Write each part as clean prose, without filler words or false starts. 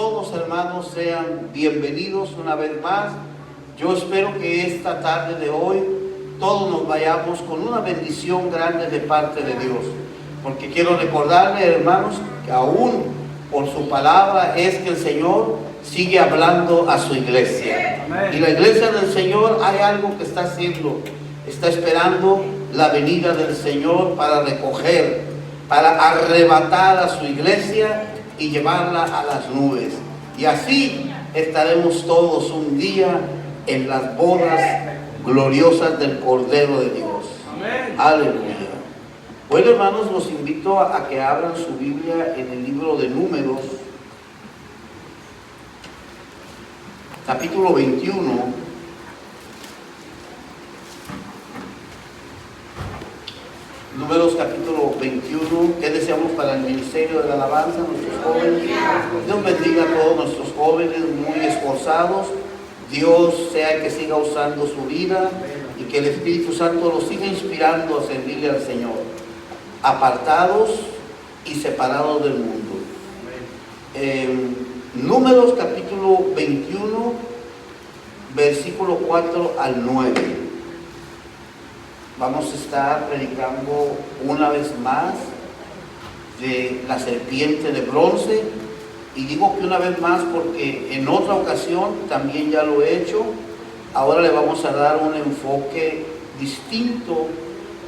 todos, hermanos, sean bienvenidos una vez más. Yo espero que esta tarde de hoy todos nos vayamos con una bendición grande de parte de Dios, porque quiero recordarles, hermanos, que aún por su palabra es que el Señor sigue hablando a su iglesia. Amén. Y la iglesia del Señor hay algo que está haciendo, está esperando la venida del Señor para recoger, para arrebatar a su iglesia y llevarla a las nubes. Y así estaremos todos un día en las bodas gloriosas del Cordero de Dios. Amén. Aleluya. Bueno, hermanos, los invito a que abran su Biblia en el libro de Números, capítulo 21. Números capítulo 21. ¿Qué deseamos para el ministerio de la alabanza? Nuestros jóvenes. Dios bendiga a todos nuestros jóvenes muy esforzados. Dios sea el que siga usando su vida y que el Espíritu Santo los siga inspirando a servirle al Señor, apartados y separados del mundo. Números capítulo 21, versículo 4 al 9. Vamos a estar predicando una vez más de la serpiente de bronce. Y digo que una vez más porque en otra ocasión también ya lo he hecho. Ahora le vamos a dar un enfoque distinto,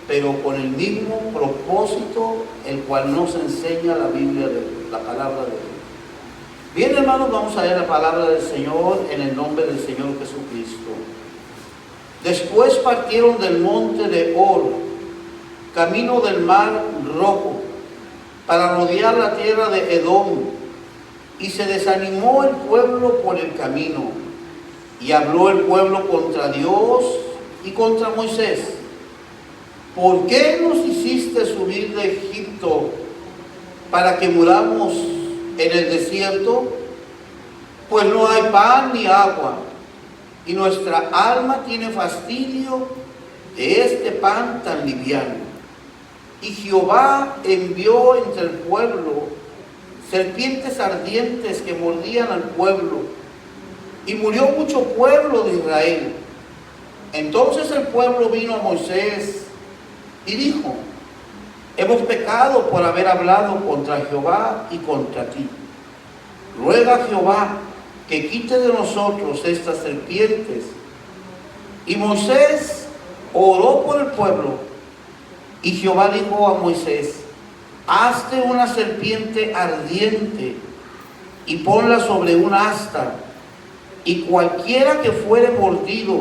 pero con el mismo propósito, el cual nos enseña la Biblia, la palabra de Dios. Bien, hermanos, vamos a leer la palabra del Señor en el nombre del Señor Jesucristo. Después partieron del monte de Hor, camino del mar Rojo, para rodear la tierra de Edom, y se desanimó el pueblo por el camino, y habló el pueblo contra Dios y contra Moisés. ¿Por qué nos hiciste subir de Egipto para que muramos en el desierto? Pues no hay pan ni agua, y nuestra alma tiene fastidio de este pan tan liviano. Y Jehová envió entre el pueblo serpientes ardientes que mordían al pueblo, y murió mucho pueblo de Israel. Entonces el pueblo vino a Moisés y dijo: hemos pecado por haber hablado contra Jehová y contra ti. Ruega a Jehová que quite de nosotros estas serpientes. Y Moisés oró por el pueblo, y Jehová dijo a Moisés: hazte una serpiente ardiente y ponla sobre un asta, y cualquiera que fuere mordido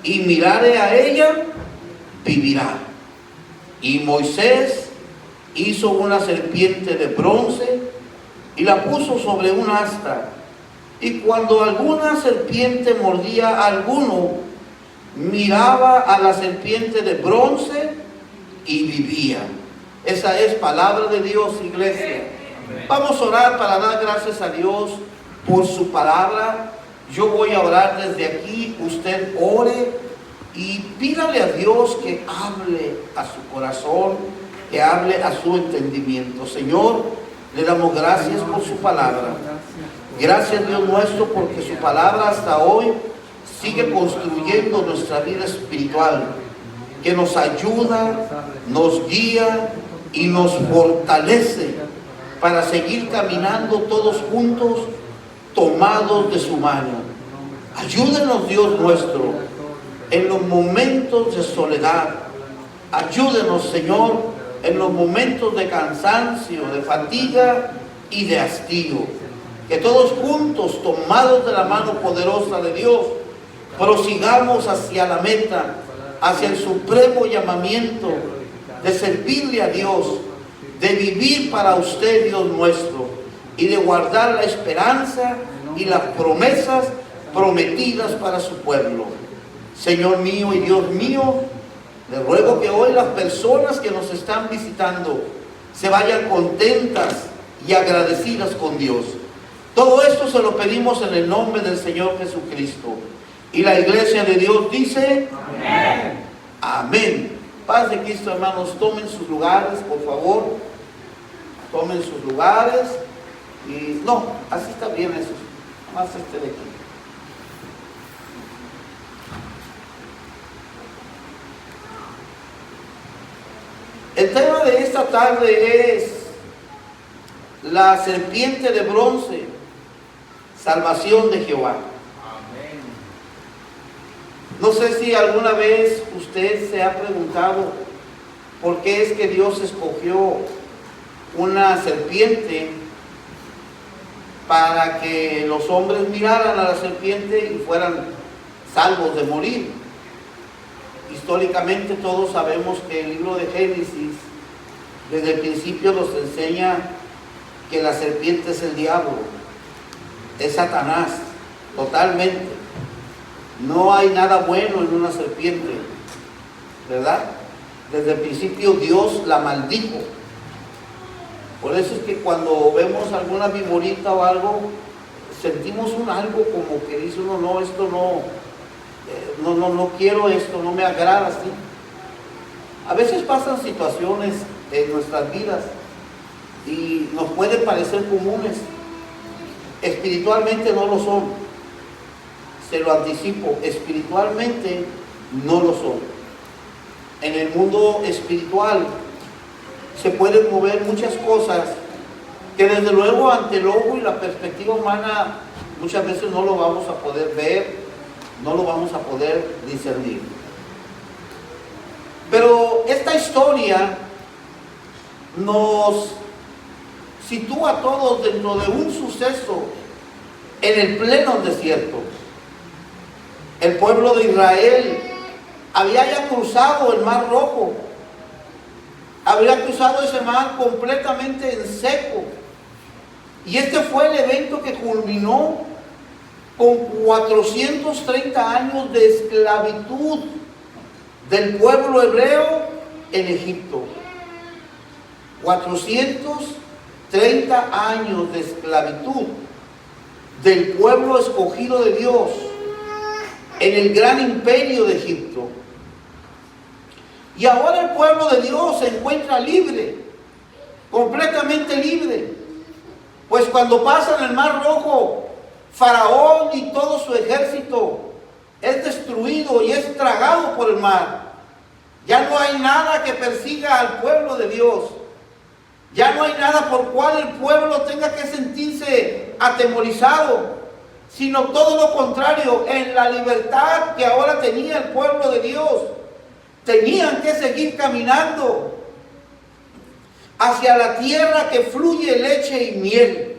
y mirare a ella, vivirá. Y Moisés hizo una serpiente de bronce y la puso sobre un asta, y cuando alguna serpiente mordía a alguno, miraba a la serpiente de bronce y vivía. Esa es palabra de Dios, iglesia. Vamos a orar para dar gracias a Dios por su palabra. Yo voy a orar desde aquí, usted ore y pídale a Dios que hable a su corazón, que hable a su entendimiento. Señor, le damos gracias por su palabra. Gracias, Dios nuestro, porque su palabra hasta hoy sigue construyendo nuestra vida espiritual, que nos ayuda, nos guía y nos fortalece para seguir caminando todos juntos, tomados de su mano. Ayúdenos, Dios nuestro, en los momentos de soledad. Ayúdenos, Señor, en los momentos de cansancio, de fatiga y de hastío. Que todos juntos, tomados de la mano poderosa de Dios, prosigamos hacia la meta, hacia el supremo llamamiento de servirle a Dios, de vivir para usted, Dios nuestro, y de guardar la esperanza y las promesas prometidas para su pueblo. Señor mío y Dios mío, le ruego que hoy las personas que nos están visitando se vayan contentas y agradecidas con Dios. Todo esto se lo pedimos en el nombre del Señor Jesucristo. Y la iglesia de Dios dice: amén. Amén. Paz de Cristo, hermanos. Tomen sus lugares, por favor. Tomen sus lugares. Y no, así está bien eso. Más este de aquí. El tema de esta tarde es la serpiente de bronce, salvación de Jehová. Amén. No sé si alguna vez usted se ha preguntado por qué es que Dios escogió una serpiente para que los hombres miraran a la serpiente y fueran salvos de morir. Históricamente todos sabemos que el libro de Génesis desde el principio nos enseña que la serpiente es el diablo, es Satanás, totalmente. No hay nada bueno en una serpiente, ¿verdad? Desde el principio Dios la maldijo. Por eso es que cuando vemos alguna viborita o algo, sentimos un algo como que dice uno, no, esto no quiero esto, no me agrada así. A veces pasan situaciones en nuestras vidas y nos pueden parecer comunes. Espiritualmente no lo son. Se lo anticipo, espiritualmente no lo son. En el mundo espiritual se pueden mover muchas cosas que desde luego ante el ojo y la perspectiva humana muchas veces no lo vamos a poder ver, no lo vamos a poder discernir. Pero esta historia nos sitúa a todos dentro de un suceso en el pleno desierto. El pueblo de Israel había ya cruzado el Mar Rojo, había cruzado ese mar completamente en seco, y este fue el evento que culminó con 430 años de esclavitud del pueblo hebreo en Egipto. 430 años de esclavitud del pueblo escogido de Dios en el gran imperio de Egipto. Y ahora el pueblo de Dios se encuentra libre, completamente libre. Pues cuando pasan el Mar Rojo, Faraón y todo su ejército es destruido y es tragado por el mar. Ya no hay nada que persiga al pueblo de Dios. Ya no hay nada por cual el pueblo tenga que sentirse atemorizado, sino todo lo contrario, en la libertad que ahora tenía el pueblo de Dios. Tenían que seguir caminando hacia la tierra que fluye leche y miel.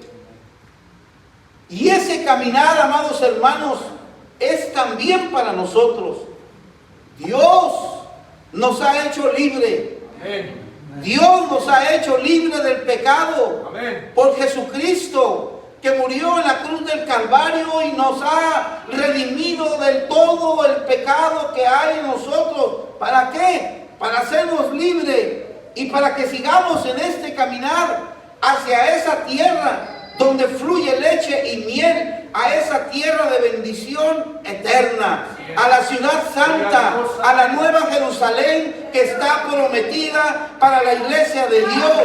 Y ese caminar, amados hermanos, es también para nosotros. Dios nos ha hecho libre. Amén. Dios nos ha hecho libre del pecado. Amén. Por Jesucristo, que murió en la cruz del Calvario y nos ha redimido del todo el pecado que hay en nosotros. ¿Para qué? Para hacernos libres y para que sigamos en este caminar hacia esa tierra donde fluye leche y miel, a esa tierra de bendición eterna, a la ciudad santa, a la nueva Jerusalén que está prometida para la iglesia de Dios.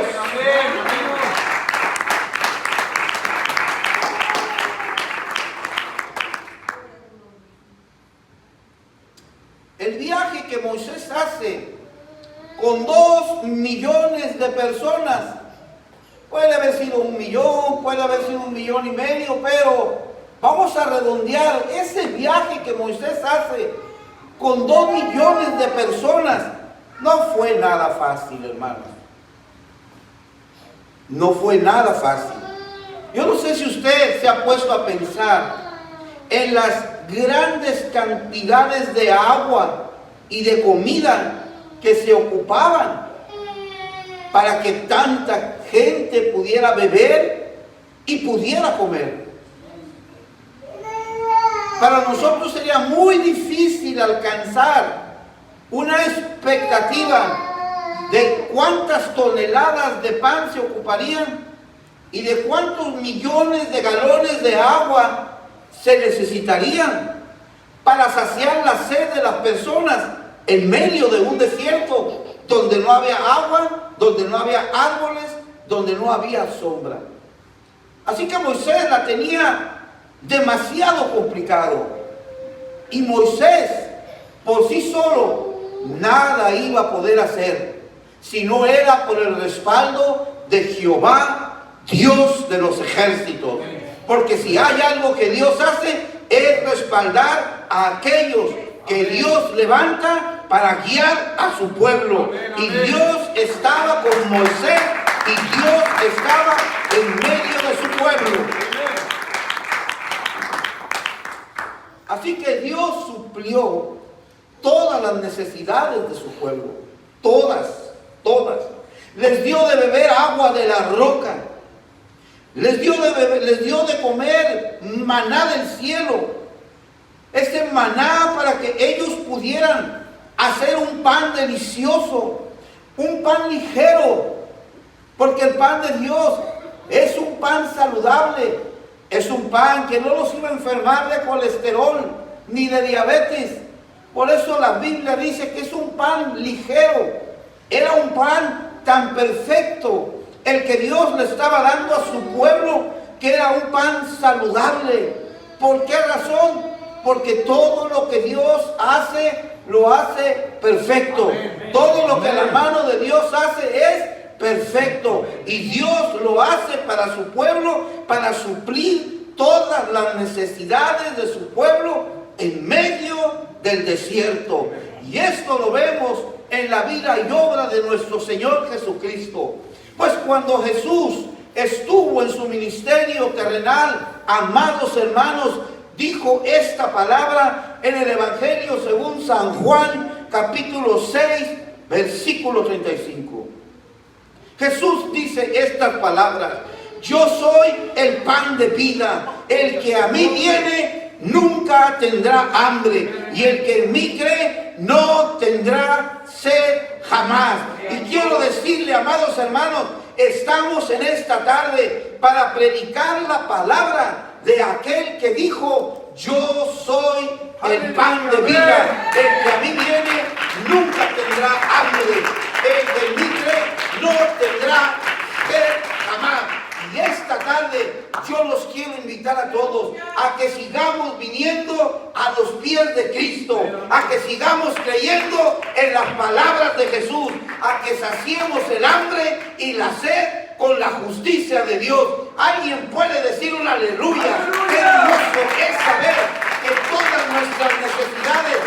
El viaje que Moisés hace con 2 millones de personas, puede haber sido 1 millón, puede haber sido 1,5 millones, pero vamos a redondear, ese viaje que Moisés hace con 2 millones de personas no fue nada fácil, hermanos. No fue nada fácil. Yo no sé si usted se ha puesto a pensar en las grandes cantidades de agua y de comida que se ocupaban para que tanta gente pudiera beber y pudiera comer. Para nosotros sería muy difícil alcanzar una expectativa de cuántas toneladas de pan se ocuparían y de cuántos millones de galones de agua se necesitarían para saciar la sed de las personas en medio de un desierto donde no había agua, donde no había árboles, donde no había sombra. Así que Moisés la tenía demasiado complicado. Y Moisés por sí solo nada iba a poder hacer si no era por el respaldo de Jehová, Dios de los ejércitos. Porque si hay algo que Dios hace es respaldar a aquellos que Dios levanta para guiar a su pueblo. Y Dios estaba con Moisés y Dios estaba en medio de su pueblo. Así que Dios suplió todas las necesidades de su pueblo. Todas. Les dio de beber agua de la roca. Les dio de comer maná del cielo. Este maná para que ellos pudieran hacer un pan delicioso, un pan ligero, porque el pan de Dios es un pan saludable, es un pan que no los iba a enfermar de colesterol ni de diabetes. Por eso la Biblia dice que es un pan ligero. Era un pan tan perfecto el que Dios le estaba dando a su pueblo, que era un pan saludable. ¿Por qué razón? Porque todo lo que Dios hace, lo hace perfecto. Todo lo que la mano de Dios hace es perfecto. Y Dios lo hace para su pueblo, para suplir todas las necesidades de su pueblo en medio del desierto. Y esto lo vemos en la vida y obra de nuestro Señor Jesucristo. Pues cuando Jesús estuvo en su ministerio terrenal, amados hermanos, dijo esta palabra en el Evangelio según San Juan, capítulo 6, versículo 35. Jesús dice estas palabras: yo soy el pan de vida, el que a mí viene nunca tendrá hambre, y el que en mí cree no tendrá sed jamás. Y quiero decirle, amados hermanos, estamos en esta tarde para predicar la palabra de aquel que dijo: yo soy el pan de vida, el que a mí viene nunca tendrá hambre, el que en mí cree no tendrá sed jamás. Y esta tarde yo los quiero invitar a todos a que sigamos viniendo a los pies de Cristo, a que sigamos creyendo en las palabras de Jesús, a que saciemos el hambre y la sed con la justicia de Dios. Alguien puede decir un aleluya. Qué hermoso es saber que todas nuestras necesidades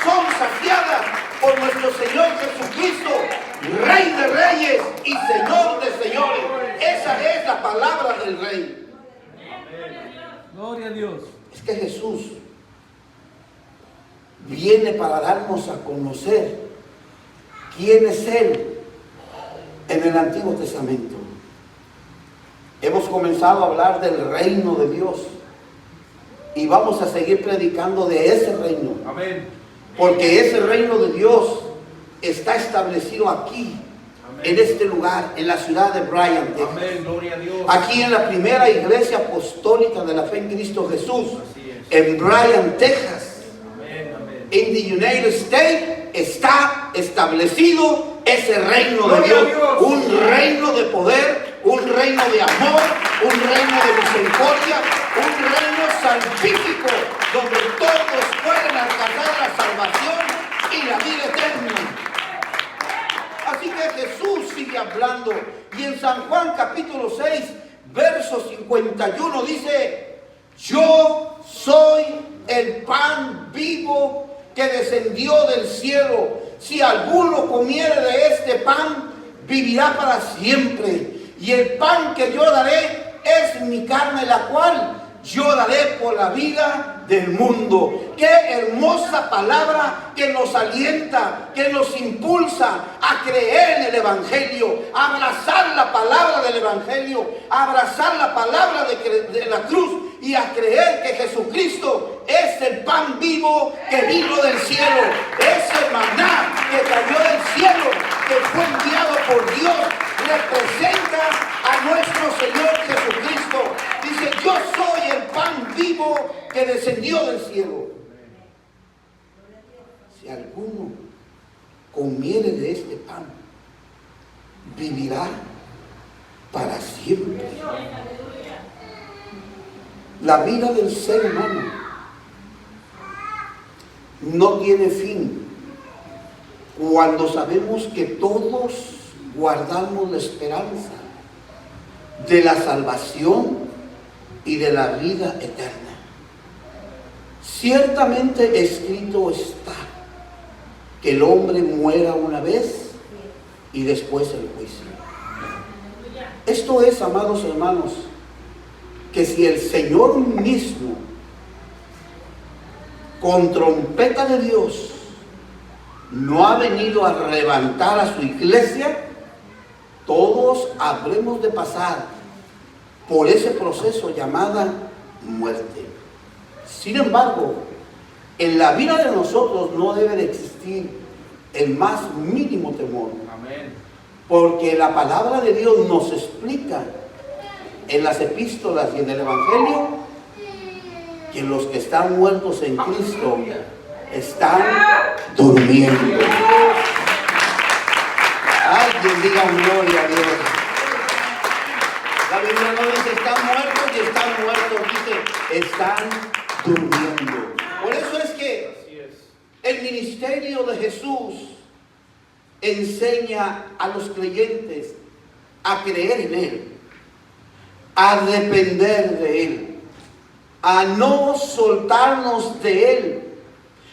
son saciadas por nuestro Señor Jesucristo, Rey de reyes y Señor de señores. Esa es la palabra del Rey. Gloria a Dios. Es que Jesús viene para darnos a conocer quién es Él en el Antiguo Testamento. Hemos comenzado a hablar del reino de Dios y vamos a seguir predicando de ese reino. Amén. Porque ese reino de Dios está establecido aquí, en este lugar, en la ciudad de Bryan, Texas. Amén, gloria a Dios. Aquí en la primera iglesia apostólica de la fe en Cristo Jesús, en Bryan, Texas. Amén, amén. En the United States está establecido ese reino de Dios. Un reino de poder, un reino de amor, un reino de misericordia, un reino salvífico, donde todos pueden alcanzar la salvación y la vida eterna. Así que Jesús sigue hablando. Y en San Juan capítulo 6, verso 51 dice: yo soy el pan vivo que descendió del cielo. Si alguno comiere de este pan, vivirá para siempre. Y el pan que yo daré es mi carne, la cual yo daré por la vida del mundo. Qué hermosa palabra que nos alienta, que nos impulsa a creer en el Evangelio, a abrazar la palabra del Evangelio, a abrazar la palabra de la cruz y a creer que Jesucristo es el pan vivo que vino del cielo, ese maná que cayó del cielo, que fue enviado por Dios, representa a nuestro Señor Jesucristo. Dice: yo soy el pan vivo que descendió del cielo. Si alguno comiere de este pan, vivirá para siempre. La vida del ser humano no tiene fin cuando sabemos que todos guardamos la esperanza de la salvación y de la vida eterna. Ciertamente escrito está que el hombre muera una vez y después el juicio. Esto es, amados hermanos, que si el Señor mismo, con trompeta de Dios, no ha venido a levantar a su iglesia, todos habremos de pasar por ese proceso llamada muerte. Sin embargo, en la vida de nosotros no debe de existir el más mínimo temor. Amén. Porque la palabra de Dios nos explica en las epístolas y en el Evangelio que los que están muertos en Cristo están durmiendo. Alguien diga gloria a Dios. La Biblia no dice están muertos y están muertos, dice están durmiendo. Por eso es que el ministerio de Jesús enseña a los creyentes a creer en Él, a depender de Él, a no soltarnos de Él,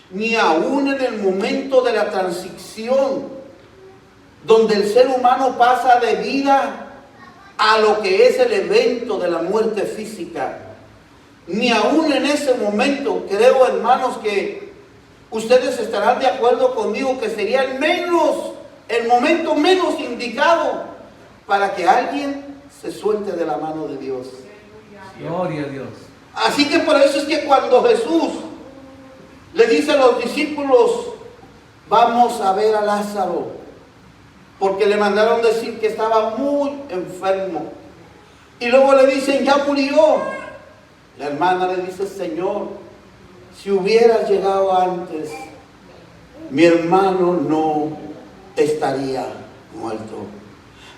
ni aún en el momento de la transición, donde el ser humano pasa de vida a lo que es el evento de la muerte física. Ni aún en ese momento, creo, hermanos, que ustedes estarán de acuerdo conmigo que sería el momento menos indicado para que alguien se suelte de la mano de Dios. Gloria a Dios. Así que por eso es que cuando Jesús le dice a los discípulos, vamos a ver a Lázaro, porque le mandaron decir que estaba muy enfermo, y luego le dicen, ya murió. La hermana le dice, Señor, si hubieras llegado antes, mi hermano no estaría muerto.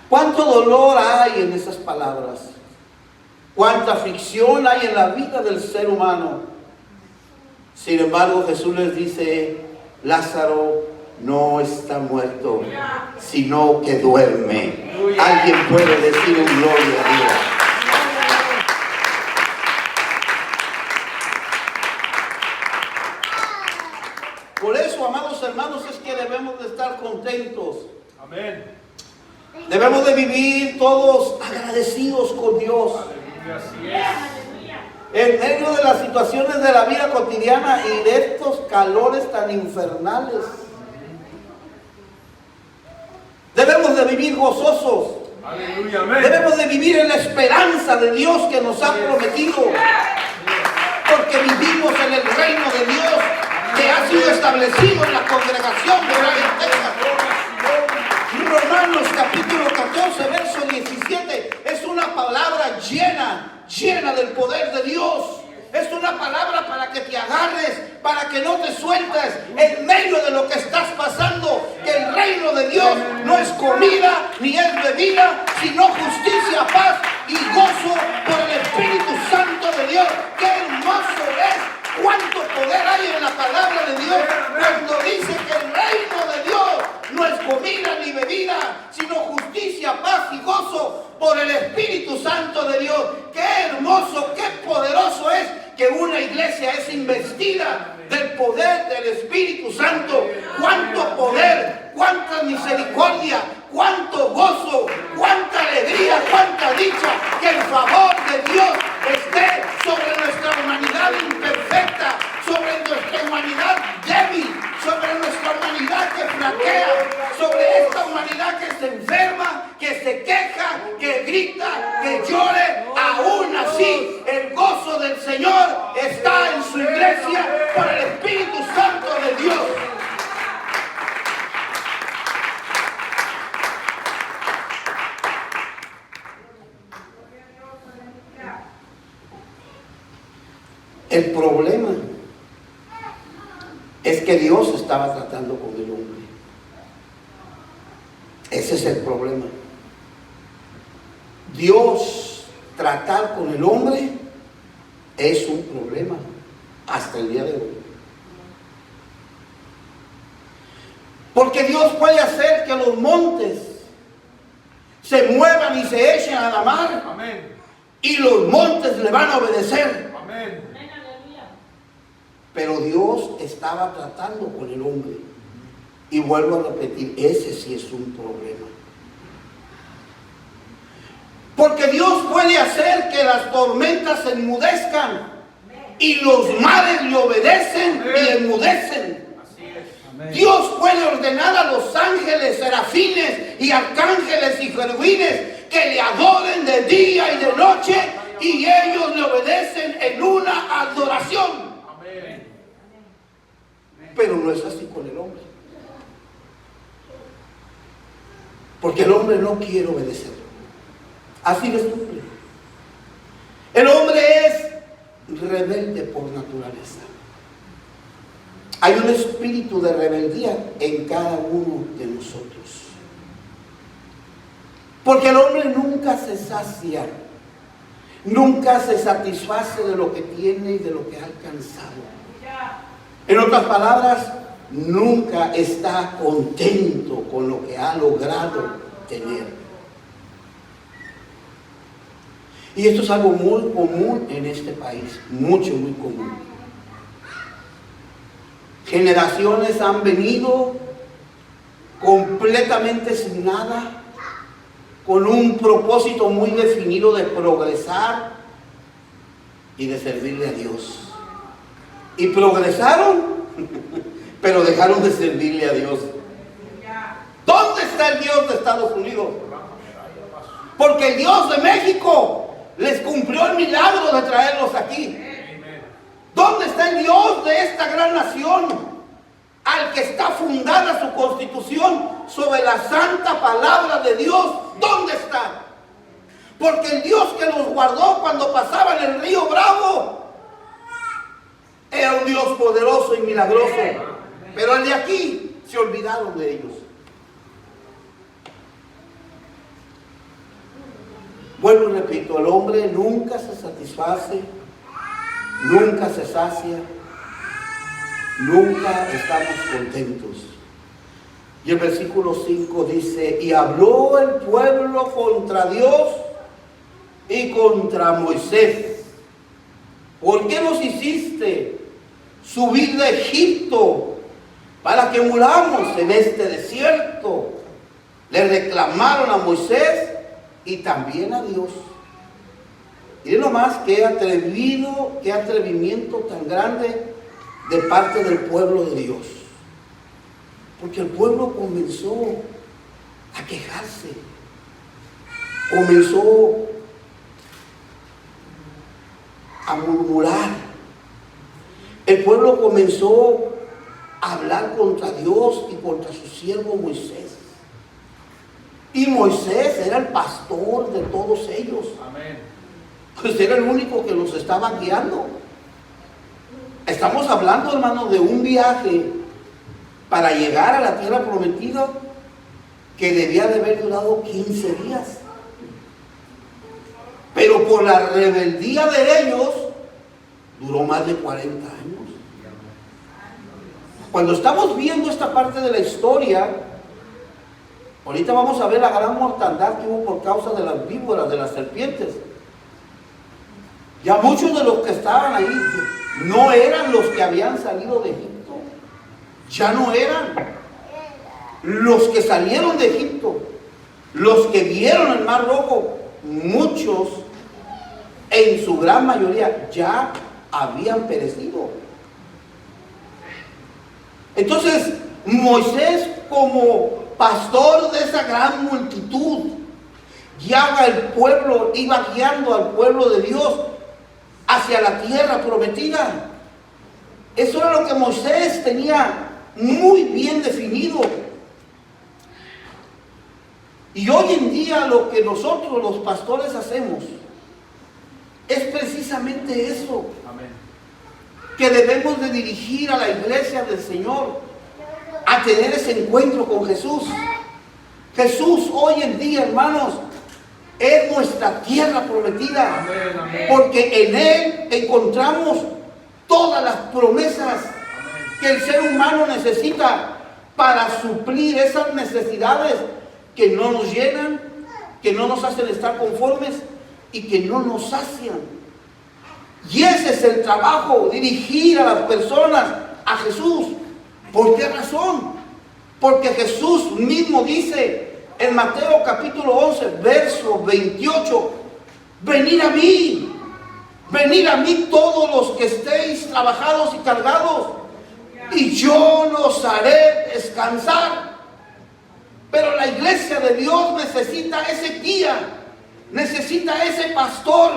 ¿Cuánto dolor hay en esas palabras? ¿Cuánta aflicción hay en la vida del ser humano? Sin embargo, Jesús les dice, Lázaro no está muerto, sino que duerme. Alguien puede decir un gloria a Dios. Por eso, amados hermanos, es que debemos de estar contentos. Amén. Debemos de vivir todos agradecidos con Dios. Aleluya, así es. En medio de las situaciones de la vida cotidiana y de estos calores tan infernales, debemos de vivir gozosos. Aleluya, amén. Debemos de vivir en la esperanza de Dios que nos ha prometido. Porque vivimos en el reino de Dios que ha sido establecido en la congregación de Bryan, Texas. Romanos capítulo 14, verso 17, es una palabra llena del poder de Dios. Es una palabra para que te agarres, para que no te sueltes en medio de lo que estás pasando. Que el reino de Dios no es comida ni es bebida, sino justicia, paz y gozo por el Espíritu Santo de Dios. ¡Qué hermoso es! ¡Cuánto poder hay en la palabra de Dios! Cuando dice que el reino de Dios no es comida ni bebida, sino justicia, paz y gozo por el Espíritu Santo de Dios. ¡Qué hermoso, qué poderoso es que una iglesia es investida del poder del Espíritu Santo! ¡Cuánto poder, cuánta misericordia, cuánto gozo, cuánta alegría, cuánta dicha! Que el favor de Dios esté sobre nuestra humanidad imperfecta, sobre nuestra humanidad débil, sobre nuestra humanidad que flaquea, sobre esta humanidad que se enferma, que se queja, que grita, que llore. Aún así, el gozo del Señor está en su iglesia por el Espíritu Santo de Dios. El problema es que Dios estaba tratando con el hombre. Ese es el problema. Dios tratar con el hombre es un problema hasta el día de hoy. Porque Dios puede hacer que los montes se muevan y se echen a la mar. Amén. Y los montes le van a obedecer. Amén. Pero Dios estaba tratando con el hombre. Y vuelvo a repetir, ese sí es un problema. Porque Dios puede hacer que las tormentas se enmudezcan. Y los mares le obedecen y enmudecen. Dios puede ordenar a los ángeles, serafines y arcángeles y querubines que le adoren de día y de noche y ellos le obedecen en una adoración. Amén. Pero no es así con el hombre. Porque el hombre no quiere obedecer. Así de simple. El hombre es rebelde por naturaleza. Hay un espíritu de rebeldía en cada uno de nosotros. Porque el hombre nunca se sacia, nunca se satisface de lo que tiene y de lo que ha alcanzado. En otras palabras, nunca está contento con lo que ha logrado tener. Y esto es algo muy común en este país, muy común. Generaciones han venido completamente sin nada, con un propósito muy definido de progresar y de servirle a Dios. Y progresaron, pero dejaron de servirle a Dios. ¿Dónde está el Dios de Estados Unidos? Porque el Dios de México les cumplió el milagro de traerlos aquí. ¿Dónde está el Dios de esta gran nación? Al que está fundada su constitución sobre la santa palabra de Dios. ¿Dónde está? Porque el Dios que los guardó cuando pasaban el río Bravo era un Dios poderoso y milagroso. Pero el de aquí se olvidaron de ellos. Vuelvo y repito, el hombre nunca se satisface, nunca se sacia, nunca estamos contentos. Y el versículo 5 dice, y habló el pueblo contra Dios y contra Moisés. ¿Por qué nos hiciste subir de Egipto para que muramos en este desierto? Le reclamaron a Moisés y también a Dios. Miren nomás qué atrevido, qué atrevimiento tan grande de parte del pueblo de Dios. Porque el pueblo comenzó a quejarse, comenzó a murmurar. El pueblo comenzó a hablar contra Dios y contra su siervo Moisés. Y Moisés era el pastor de todos ellos. Amén. Pues era el único que los estaba guiando. Estamos hablando, hermano, de un viaje para llegar a la tierra prometida que debía de haber durado 15 días. Pero por la rebeldía de ellos, duró más de 40 años. Cuando estamos viendo esta parte de la historia, ahorita vamos a ver la gran mortandad que hubo por causa de las víboras, de las serpientes. Ya muchos de los que estaban ahí no eran los que habían salido de Egipto. Ya no eran. Los que salieron de Egipto, los que vieron el Mar Rojo, muchos, en su gran mayoría, ya habían perecido. Entonces, Moisés, como pastor de esa gran multitud, guiaba al pueblo, iba guiando al pueblo de Dios hacia la tierra prometida. Eso era lo que Moisés tenía muy bien definido. Y hoy en día lo que nosotros los pastores hacemos es precisamente eso. Amén. Que debemos de dirigir a la iglesia del Señor a tener ese encuentro con Jesús. Jesús hoy en día, hermanos, es nuestra tierra prometida. Amén, amén. Porque en Él encontramos todas las promesas que el ser humano necesita para suplir esas necesidades que no nos llenan, que no nos hacen estar conformes y que no nos sacian. Y ese es el trabajo, dirigir a las personas a Jesús. ¿Por qué razón? Porque Jesús mismo dice en Mateo capítulo 11, verso 28, venid a mí todos los que estéis trabajados y cargados, y yo los haré descansar. Pero la iglesia de Dios necesita ese guía, necesita ese pastor,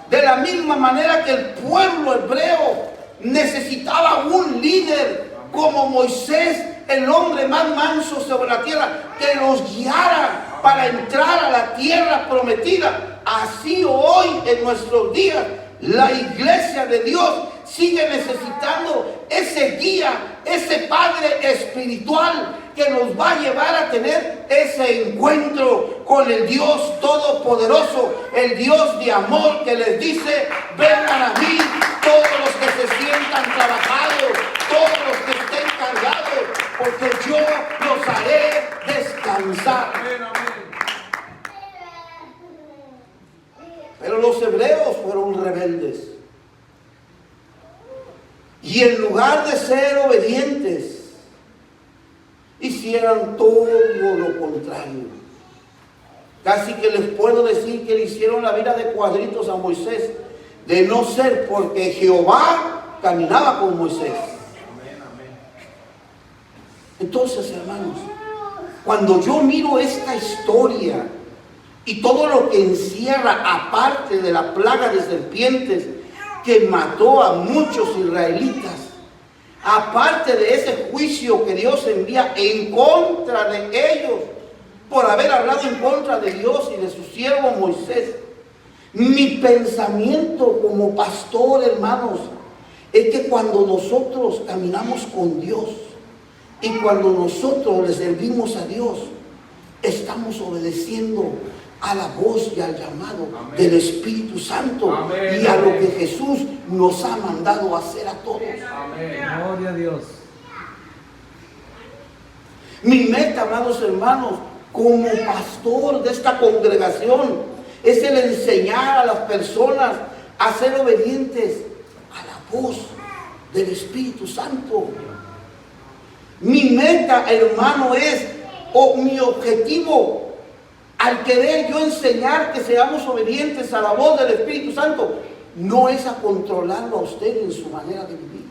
de la misma manera que el pueblo hebreo necesitaba un líder como Moisés, el hombre más manso sobre la tierra, que los guiara para entrar a la tierra prometida. Así hoy en nuestros días la iglesia de Dios sigue necesitando ese guía, ese padre espiritual que nos va a llevar a tener ese encuentro con el Dios Todopoderoso, el Dios de amor que les dice: vengan a mí todos los que se sientan trabajados, todos los que estén cargados, porque yo los haré descansar. Pero los hebreos fueron rebeldes. Y en lugar de ser obedientes, hicieron todo lo contrario. Casi que les puedo decir que le hicieron la vida de cuadritos a Moisés, de no ser porque Jehová caminaba con Moisés. Entonces, hermanos, cuando yo miro esta historia y todo lo que encierra, aparte de la plaga de serpientes que mató a muchos israelitas, aparte de ese juicio que Dios envía en contra de ellos por haber hablado en contra de Dios y de su siervo Moisés, mi pensamiento como pastor, hermanos, es que cuando nosotros caminamos con Dios y cuando nosotros le servimos a Dios, estamos obedeciendo a la voz y al llamado del Espíritu Santo y a lo que Jesús nos ha mandado hacer a todos. Gloria a Dios. Mi meta, amados hermanos, como pastor de esta congregación, es el enseñar a las personas a ser obedientes a la voz del Espíritu Santo. Mi meta, hermano, mi objetivo, al querer yo enseñar que seamos obedientes a la voz del Espíritu Santo, no es a controlarlo a usted en su manera de vivir.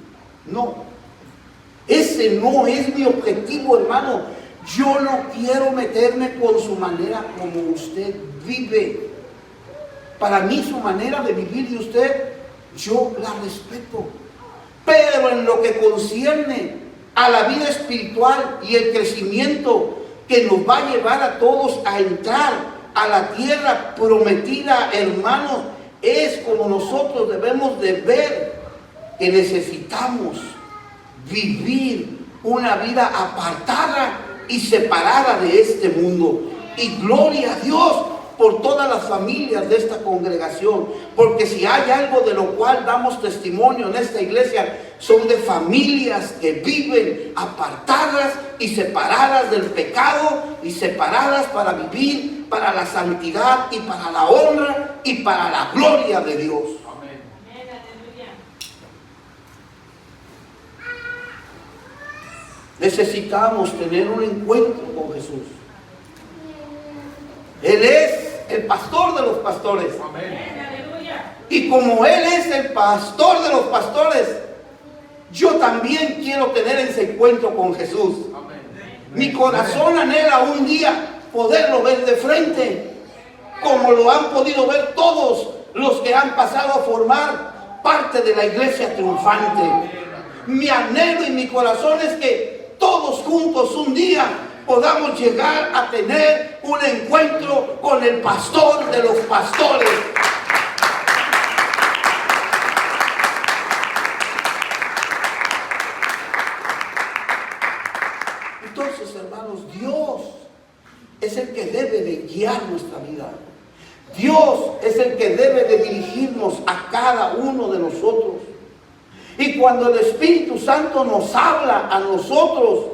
No. Ese no es mi objetivo, hermano. Yo no quiero meterme con su manera como usted vive. Para mí su manera de vivir de usted, yo la respeto. Pero en lo que concierne a la vida espiritual y el crecimiento que nos va a llevar a todos a entrar a la tierra prometida, hermanos, es como nosotros debemos de ver que necesitamos vivir una vida apartada y separada de este mundo. Y gloria a Dios por todas las familias de esta congregación, porque si hay algo de lo cual damos testimonio en esta iglesia, son de familias que viven apartadas y separadas del pecado y separadas para vivir para la santidad y para la honra y para la gloria de Dios. Amén. Necesitamos tener un encuentro con Jesús. Él es el pastor de los pastores. Amén. Y como Él es el pastor de los pastores, yo también quiero tener ese encuentro con Jesús. Amén. Mi corazón anhela un día poderlo ver de frente, como lo han podido ver todos los que han pasado a formar parte de la iglesia triunfante. Mi anhelo y mi corazón es que todos juntos un día podamos llegar a tener un encuentro con el pastor de los pastores. Entonces, hermanos, Dios es el que debe de guiar nuestra vida. Dios es el que debe de dirigirnos a cada uno de nosotros. Y cuando el Espíritu Santo nos habla a nosotros,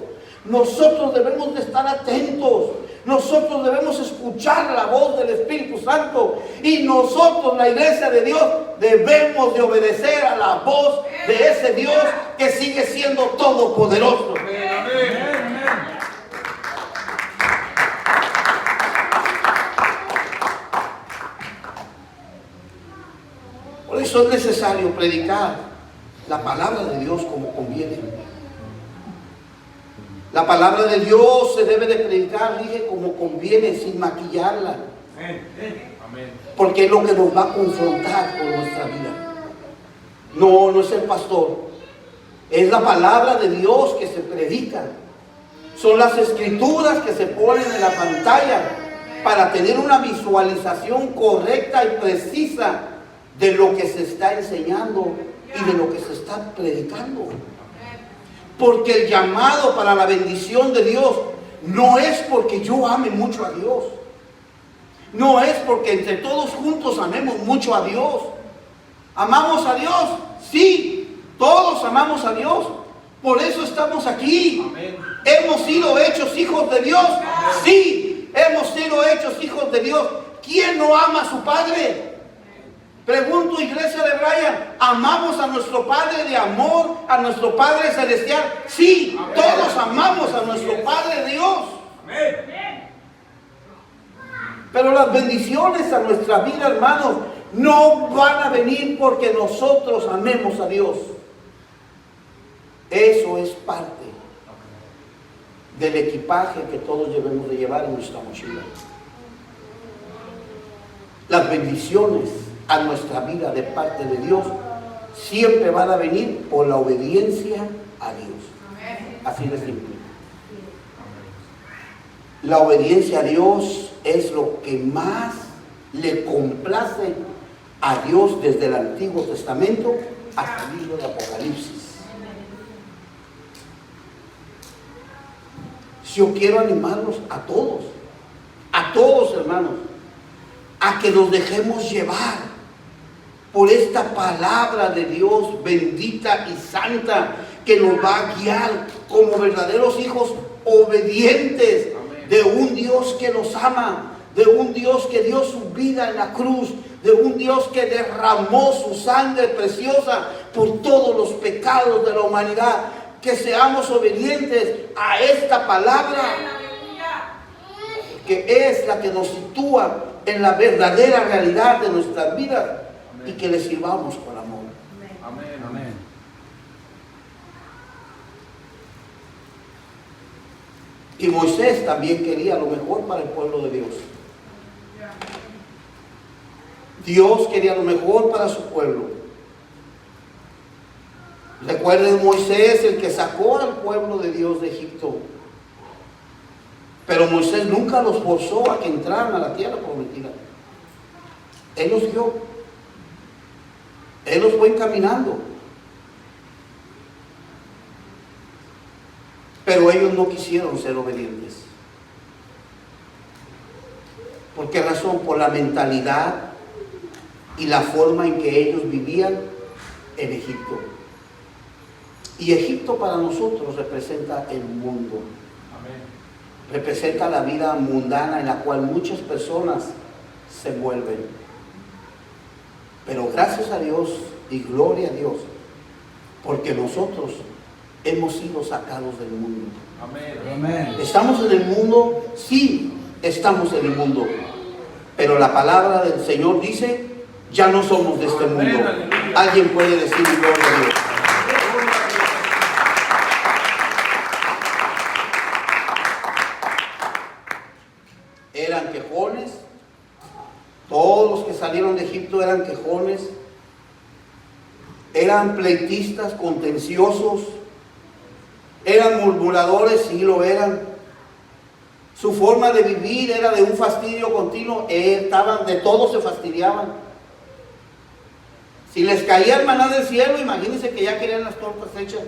nosotros debemos de estar atentos. Nosotros debemos escuchar la voz del Espíritu Santo. Y nosotros, la iglesia de Dios, debemos de obedecer a la voz de ese Dios que sigue siendo todopoderoso. Por eso es necesario predicar la palabra de Dios como conviene. La palabra de Dios se debe de predicar, dije, como conviene, sin maquillarla. Porque es lo que nos va a confrontar con nuestra vida. No es el pastor. Es la palabra de Dios que se predica. Son las escrituras que se ponen en la pantalla para tener una visualización correcta y precisa de lo que se está enseñando y de lo que se está predicando. Porque el llamado para la bendición de Dios no es porque yo ame mucho a Dios. No es porque entre todos juntos amemos mucho a Dios. ¿Amamos a Dios? Sí, todos amamos a Dios. Por eso estamos aquí. Amén. ¿Hemos sido hechos hijos de Dios? Amén. Sí, hemos sido hechos hijos de Dios. ¿Quién no ama a su Padre? Pregunto, iglesia de Brian, ¿amamos a nuestro Padre de amor, a nuestro Padre celestial? Sí, amén. Todos amamos a nuestro Padre Dios. Amén. Pero las bendiciones a nuestra vida, hermanos, no van a venir porque nosotros amemos a Dios. Eso es parte del equipaje que todos debemos de llevar en nuestra mochila. Las bendiciones a nuestra vida de parte de Dios siempre van a venir por la obediencia a Dios. Así de simple. La obediencia a Dios es lo que más le complace a Dios desde el Antiguo Testamento hasta el libro de Apocalipsis. Yo quiero animarlos a todos hermanos, a que nos dejemos llevar por esta palabra de Dios bendita y santa que nos va a guiar como verdaderos hijos obedientes. Amén. De un Dios que nos ama, de un Dios que dio su vida en la cruz, de un Dios que derramó su sangre preciosa por todos los pecados de la humanidad. Que seamos obedientes a esta palabra, que es la que nos sitúa en la verdadera realidad de nuestras vidas. Amén. Y que le sirvamos con amor. Amén. Amén. Y Moisés también quería lo mejor para el pueblo de Dios. Dios quería lo mejor para su pueblo. Recuerden, Moisés, el que sacó al pueblo de Dios de Egipto. Pero Moisés nunca los forzó a que entraran a la tierra prometida. Él los guió. Él los fue encaminando. Pero ellos no quisieron ser obedientes. ¿Por qué razón? Por la mentalidad y la forma en que ellos vivían en Egipto. Y Egipto para nosotros representa el mundo. Amén. Representa la vida mundana en la cual muchas personas se envuelven. Pero gracias a Dios y gloria a Dios, porque nosotros hemos sido sacados del mundo. Amén. ¿Estamos en el mundo? Sí, estamos en el mundo. Pero la palabra del Señor dice, ya no somos de este mundo. Alguien puede decir gloria a Dios. Eran quejones. Todos los que salieron de Egipto eran quejones. Eran pleitistas, contenciosos. Eran murmuradores, sí lo eran. Su forma de vivir era de un fastidio continuo. Estaban de todo, se fastidiaban. Si les caía el maná del cielo, imagínense que ya querían las tortas hechas.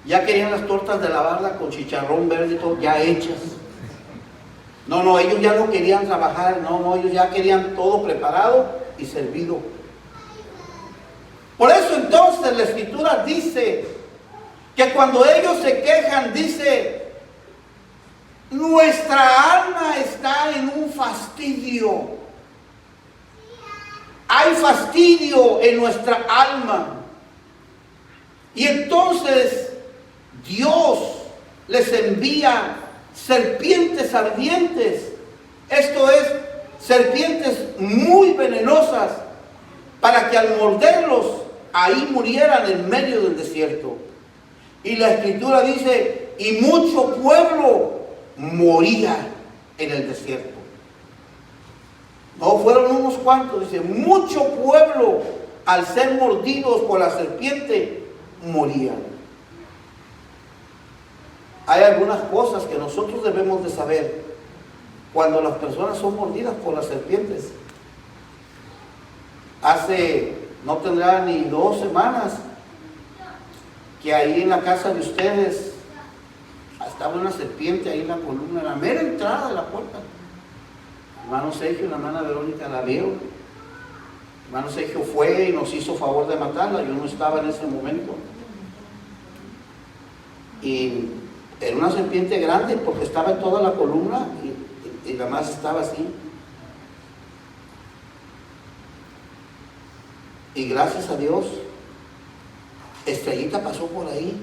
Ya querían las tortas de la barda con chicharrón verde y todo, ya hechas. No, ellos ya no querían trabajar, ellos ya querían todo preparado y servido. Por eso entonces la Escritura dice que cuando ellos se quejan, dice, nuestra alma está en un fastidio. Hay fastidio en nuestra alma. Y entonces Dios les envía serpientes ardientes. Esto es, serpientes muy venenosas, para que al morderlos, ahí murieran en medio del desierto. Y la Escritura dice, y mucho pueblo moría en el desierto. No fueron unos cuantos, dice, mucho pueblo al ser mordidos por la serpiente morían. Hay algunas cosas que nosotros debemos de saber cuando las personas son mordidas por las serpientes. No tendrá ni 2 semanas que ahí en la casa de ustedes estaba una serpiente ahí en la columna, en la mera entrada de la puerta. Hermano Sergio y la hermana Verónica la vieron. Hermano Sergio fue y nos hizo favor de matarla. Yo no estaba en ese momento. Y era una serpiente grande porque estaba en toda la columna y la más estaba así. Y gracias a Dios, Estrellita pasó por ahí,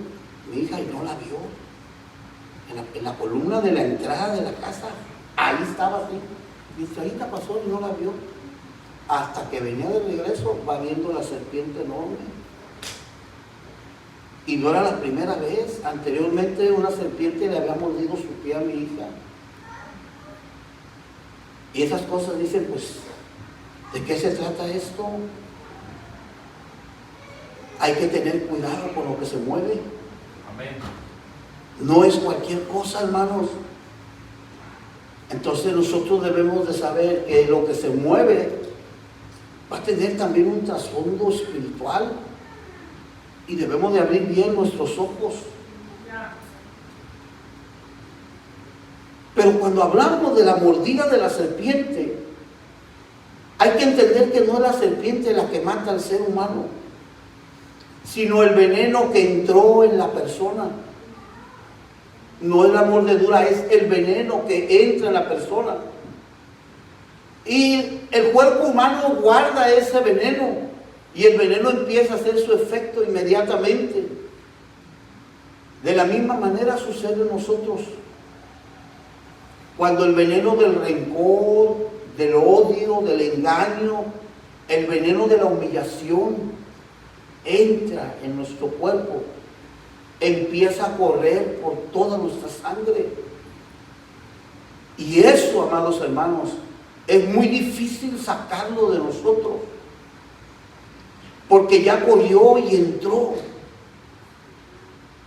mi hija, y no la vio. En la columna de la entrada de la casa, ahí estaba así. Mi Estrellita pasó y no la vio. Hasta que venía de regreso, va viendo la serpiente enorme. Y no era la primera vez. Anteriormente una serpiente le había mordido su pie a mi hija. Y esas cosas dicen, pues, ¿de qué se trata esto? Hay que tener cuidado con lo que se mueve. Amén. No es cualquier cosa, hermanos. Entonces nosotros debemos de saber que lo que se mueve va a tener también un trasfondo espiritual. Y debemos de abrir bien nuestros ojos. Pero cuando hablamos de la mordida de la serpiente, hay que entender que no es la serpiente la que mata al ser humano, sino el veneno que entró en la persona. No es la mordedura, es el veneno que entra en la persona. Y el cuerpo humano guarda ese veneno. Y el veneno empieza a hacer su efecto inmediatamente. De la misma manera sucede en nosotros. Cuando el veneno del rencor, del odio, del engaño, el veneno de la humillación entra en nuestro cuerpo, empieza a correr por toda nuestra sangre. Y eso, amados hermanos, es muy difícil sacarlo de nosotros, porque ya corrió y entró.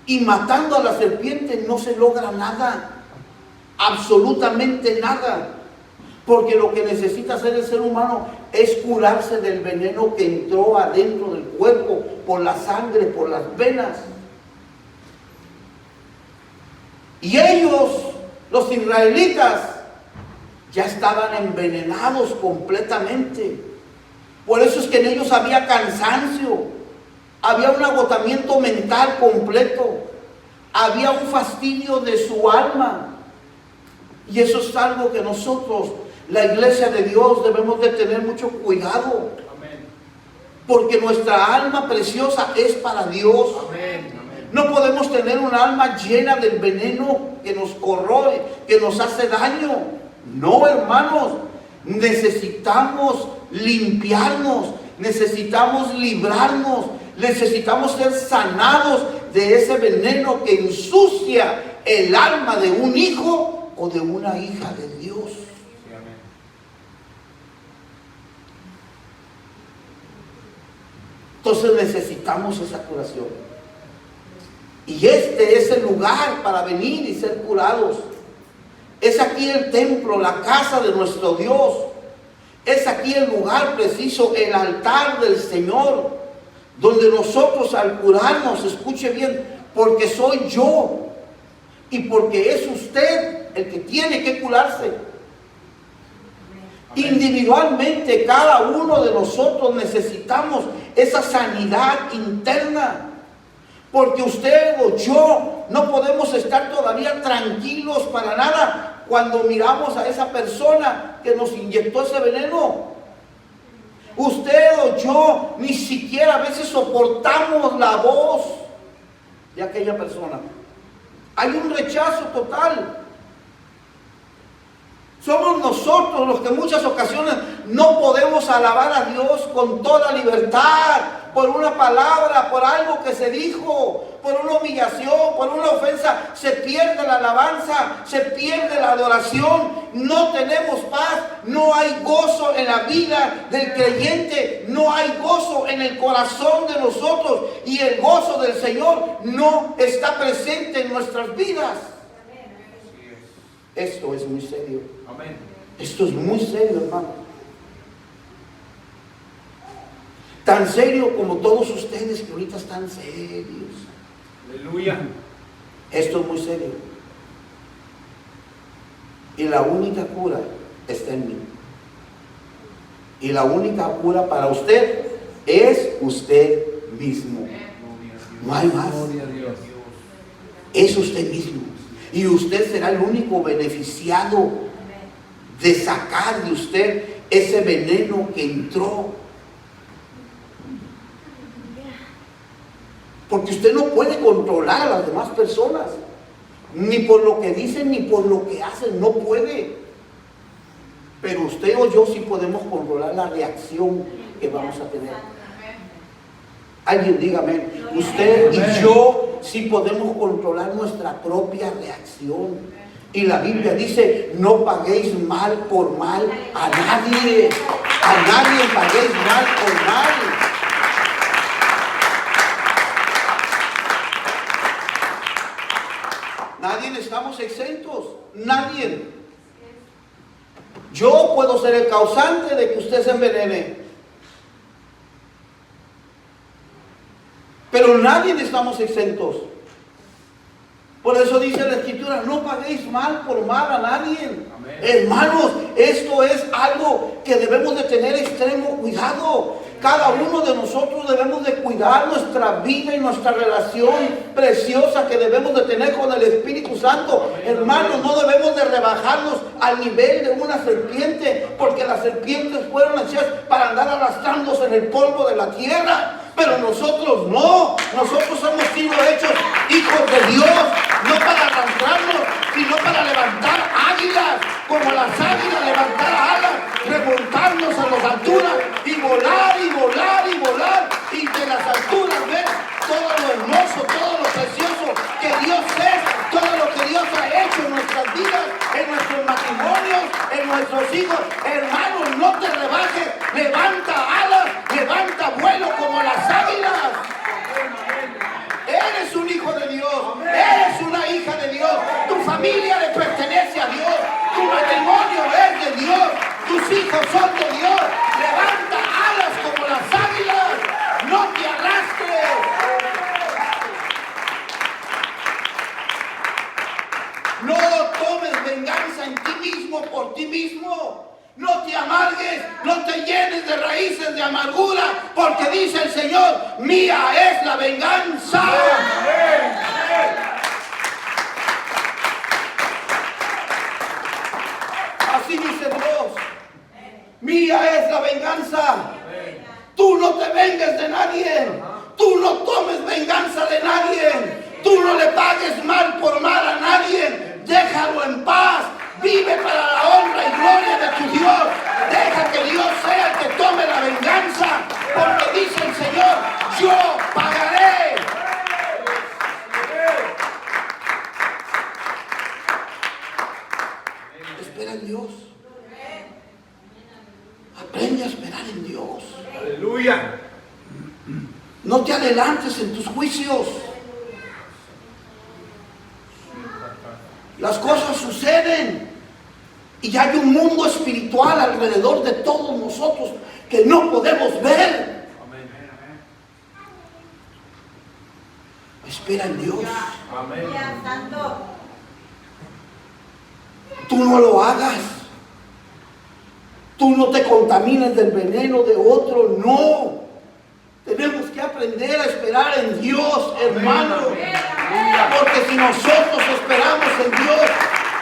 Y matando a la serpiente no se logra nada, absolutamente nada, porque lo que necesita hacer el ser humano es curarse del veneno que entró adentro del cuerpo, por la sangre, por las venas. Y ellos, los israelitas, ya estaban envenenados completamente. Por eso es que en ellos había cansancio, había un agotamiento mental completo, había un fastidio de su alma. Y eso es algo que nosotros, la iglesia de Dios, debemos de tener mucho cuidado. Amén. Porque nuestra alma preciosa es para Dios. Amén. No podemos tener un alma llena del veneno que nos corroe, que nos hace daño. No, hermanos, necesitamos limpiarnos, necesitamos librarnos, necesitamos ser sanados de ese veneno que ensucia el alma de un hijo o de una hija de Dios. Sí, amén. Entonces necesitamos esa curación. Y este es el lugar para venir y ser curados. Es aquí el templo, la casa de nuestro Dios. Es aquí el lugar preciso, el altar del Señor, donde nosotros al curarnos, escuche bien, porque soy yo y porque es usted el que tiene que curarse. Individualmente, cada uno de nosotros necesitamos esa sanidad interna. Porque usted o yo no podemos estar todavía tranquilos para nada cuando miramos a esa persona que nos inyectó ese veneno. Usted o yo ni siquiera a veces soportamos la voz de aquella persona. Hay un rechazo total. Somos nosotros los que en muchas ocasiones no podemos alabar a Dios con toda libertad, por una palabra, por algo que se dijo, por una humillación, por una ofensa. Se pierde la alabanza, se pierde la adoración, no tenemos paz, no hay gozo en la vida del creyente, no hay gozo en el corazón de nosotros y el gozo del Señor no está presente en nuestras vidas. Esto es muy serio. Amén. Esto es muy serio, hermano. Tan serio como todos ustedes que ahorita están serios. Aleluya. Esto es muy serio. Y la única cura está en mí. Y la única cura para usted es usted mismo. No hay más. Gloria a Dios. Es usted mismo. Y usted será el único beneficiado de sacar de usted ese veneno que entró. Porque usted no puede controlar a las demás personas. Ni por lo que dicen, ni por lo que hacen. No puede. Pero usted o yo sí podemos controlar la reacción que vamos a tener. Alguien dígame, usted y yo sí podemos controlar nuestra propia reacción. Y la Biblia dice, no paguéis mal por mal a nadie. A nadie paguéis mal por mal. Nadie estamos exentos. Nadie. Yo puedo ser el causante de que usted se envenene. Pero nadie estamos exentos. Por eso dice la Escritura, no paguéis mal por mal a nadie. Amén. Hermanos, esto es algo que debemos de tener extremo cuidado. Cada uno de nosotros debemos de cuidar nuestra vida y nuestra relación preciosa que debemos de tener con el Espíritu Santo. Hermanos, no debemos de rebajarnos al nivel de una serpiente, porque las serpientes fueron hechas para andar arrastrándose en el polvo de la tierra. Pero nosotros no, nosotros hemos sido hechos hijos de Dios, no para arrastrarnos, sino para levantar águilas, como las águilas, levantar alas, remontarnos a las alturas y volar y volar y volar, y de las alturas ver todo lo hermoso, todo lo precioso que Dios es, todo lo que Dios ha hecho en nuestras vidas, en nuestros matrimonios, en nuestros hijos. Hermanos, no te rebajes, levanta alas, levanta vuelo como las águilas. Eres un hijo de Dios, eres una hija de Dios, tu familia le pertenece a Dios, tu matrimonio es de Dios, tus hijos son de Dios. Levanta alas como las águilas, no te arrastres. No tomes venganza en ti mismo por ti mismo. No te amargues, no te llenes de raíces de amargura, porque dice el Señor, mía es la venganza. Así dice Dios, mía es la venganza. Tú no te vengues de nadie, tú no tomes venganza de nadie, tú no le pagues mal por mal a nadie, déjalo en paz. Vive para la honra y gloria de tu Dios. Deja que Dios sea el que tome la venganza, porque dice el Señor, yo pagaré. Espera en Dios. Aprende a esperar en Dios. Aleluya. No te adelantes en tus juicios. Las cosas suceden y hay un mundo espiritual alrededor de todos nosotros que no podemos ver. Amén. Espera en Dios. Amén. Tú no lo hagas. Tú no te contamines del veneno de otro, no. Tenemos que aprender a esperar en Dios, hermano. Porque si nosotros esperamos en Dios,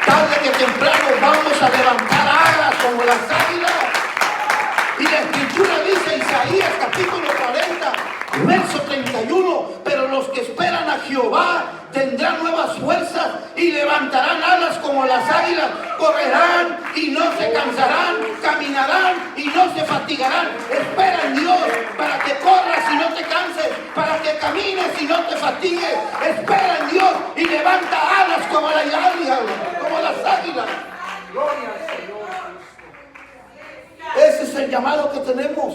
tarde que temprano vamos a levantar alas como las águilas. Y la Escritura dice, Isaías capítulo 40, verso 31, pero los que esperan a Jehová tendrán nuevas fuerzas y levantarán alas como las águilas, correrán y no se cansarán, caminarán y no se fatigarán. Espera en Dios para que corras y no te canses, para que camines y no te fatigues. Espera en Dios y levanta alas como las águilas, como las águilas. Gloria al Señor. Ese es el llamado que tenemos.